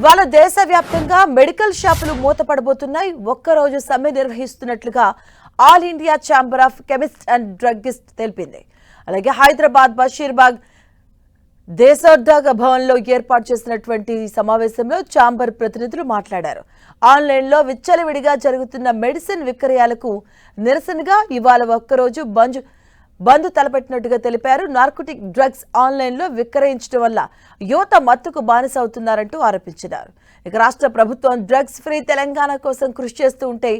ఇవాళ దేశవ్యాప్తంగా మెడికల్ షాపులు మూతపడబోతున్నాయి. ఒక్కరోజు సమ్మె నిర్వహిస్తున్నట్లుగా All India Chamber of Chemist and Druggist తెలిపింది. అలాగే హైదరాబాద్ బషీర్బాగ్ దేశోద్యోగ భవన్లో ఏర్పాటు చేసినటువంటి సమావేశంలో ఛాంబర్ ప్రతినిధులు మాట్లాడారు. ఆన్లైన్లో విచ్చలవిడిగా జరుగుతున్న మెడిసిన్ విక్రయాలకు నిరసనగా ఇవాళ ఒక్కరోజు బంద్ తలపెట్టినట్టుగా తెలిపారు. నార్కోటిక్ డ్రగ్స్ ఆన్లైన్లో విక్రయించడం వల్ల యువత మత్తుకు బానిసవుతున్నారంటూ ఆరోపించారు. ఇక రాష్ట్ర ప్రభుత్వం డ్రగ్స్ ఫ్రీ తెలంగాణ కోసం కృషి చేస్తూ ఉంటే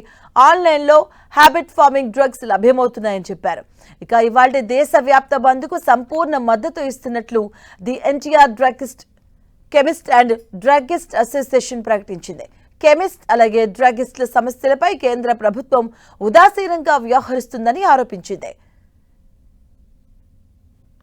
ఆన్లైన్లో హ్యాబిట్ ఫార్మింగ్ డ్రగ్స్ లభ్యమవుతున్నాయని చెప్పారు. ఇక ఇవాళ దేశవ్యాప్త బంద్కు సంపూర్ణ మద్దతు ఇస్తున్నట్లు the NTR chemist and druggist association ప్రకటించింది. కెమిస్ట్ అలాగే డ్రగ్గిస్టుల సమస్యలపై కేంద్ర ప్రభుత్వం ఉదాసీనంగా వ్యవహరిస్తుందని ఆరోపించింది.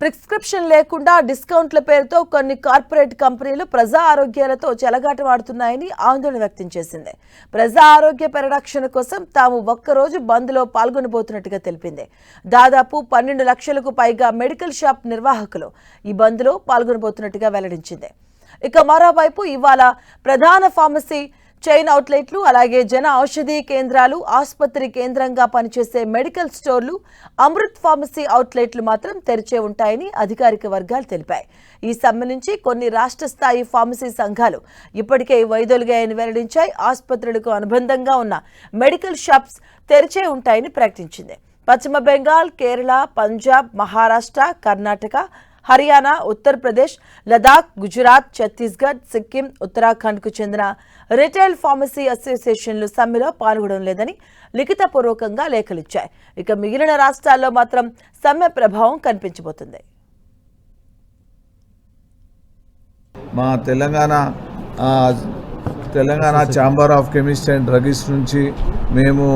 ప్రిస్క్రిప్షన్ లేకుండా డిస్కౌంట్ల పేరుతో కొన్ని కార్పొరేట్ కంపెనీలు ప్రజా ఆరోగ్యాలతో చెలగాటమాడుతున్నాయని ఆందోళన వ్యక్తం చేసింది. ప్రజా ఆరోగ్య పరిరక్షణ కోసం తాము ఒక్కరోజు బంద్లో పాల్గొనబోతున్నట్టుగా తెలిపింది. దాదాపు 12 లక్షలకు పైగా మెడికల్ షాప్ నిర్వాహకులు ఈ బంద్లో పాల్గొనబోతున్నట్టుగా వెల్లడించింది. ఇక మరోవైపు ఇవాళ ప్రధాన ఫార్మసీ చైన్ అవుట్లెట్లు అలాగే జన ఔషధీ కేంద్రాలు, ఆసుపత్రి కేంద్రంగా పనిచేసే మెడికల్ స్టోర్లు, అమృత్ ఫార్మసీ అవుట్లెట్లు మాత్రం తెరిచే ఉంటాయని అధికారిక వర్గాలు తెలిపాయి. ఈ సమ్మె నుంచి కొన్ని రాష్ట్ర స్థాయి ఫార్మసీ సంఘాలు ఇప్పటికే వైదొలిగాయని వెల్లడించాయి. ఆసుపత్రులకు అనుబంధంగా ఉన్న మెడికల్ షాప్స్ తెరిచే ఉంటాయని ప్రకటించింది. పశ్చిమ బెంగాల్, కేరళ, పంజాబ్, మహారాష్ట్ర, కర్ణాటక, హర్యానా, ఉత్తరప్రదేశ్, లదాఖ్, గుజరాత్, ఛత్తీస్గఢ్, సిక్కిం, ఉత్తరాఖండ్కు చెందిన రిటైల్ ఫార్మసీ అసోసియేషన్లు సమ్మెలో పాల్గొనడం లేదని లిఖితపూర్వకంగా లేఖలిచ్చాయి. ఇక మిగిలిన రాష్ట్రాల్లో మాత్రం సమ్మె ప్రభావం కనిపించబోతుంది. మా Telangana chamber of Chemist and druggist నుంచి మేము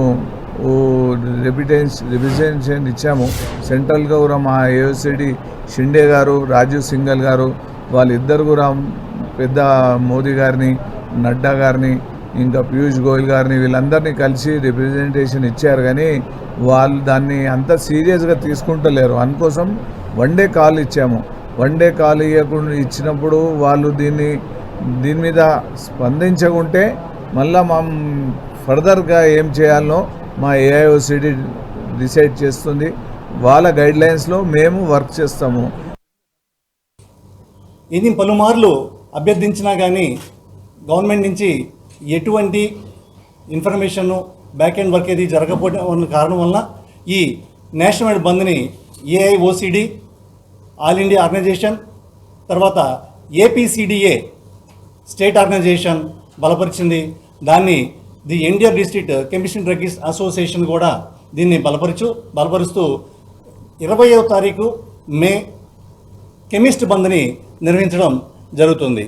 రిప్రజెంటేషన్ ఇచ్చాము. సెంట్రల్గా కూడా మా ఏఓసిడి షిండే గారు, రాజీవ్ సింగల్ గారు, వాళ్ళిద్దరు కూడా పెద్ద మోదీ గారిని, నడ్డా గారిని, ఇంకా పీయూష్ గోయల్ గారిని వీళ్ళందరినీ కలిసి రిప్రజెంటేషన్ ఇచ్చారు. కానీ వాళ్ళు దాన్ని అంత సీరియస్గా తీసుకుంటలేరు. అందుకోసం వన్ డే కాల్ ఇచ్చాము. వన్ డే కాల్ ఇచ్చినప్పుడు వాళ్ళు దీని మీద స్పందించకుంటే మళ్ళీ మా ఫర్దర్గా ఏం చేయాలనో మా ఏఐఓసిడి డిసైడ్ చేస్తుంది. వాళ్ళ గైడ్లైన్స్లో మేము వర్క్ చేస్తాము. ఇది పలుమార్లు అభ్యర్థించినా కానీ గవర్నమెంట్ నుంచి ఎటువంటి ఇన్ఫర్మేషన్ బ్యాక్ ఎండ్ వర్క్ ఏది జరగకపోవడం కారణం వల్ల ఈ నేషనల్ బంద్ని ఏఐఓసిడి, ఆల్ ఇండియా ఆర్గనైజేషన్, తర్వాత ఏపీసీడీఏ స్టేట్ ఆర్గనైజేషన్ బలపరిచింది. దాన్ని the NTR district chemist and druggist association కూడా దీన్ని బలపరుస్తూ 20వ తారీఖు మే కెమిస్ట్ బంద్ని నిర్వహించడం జరుగుతుంది.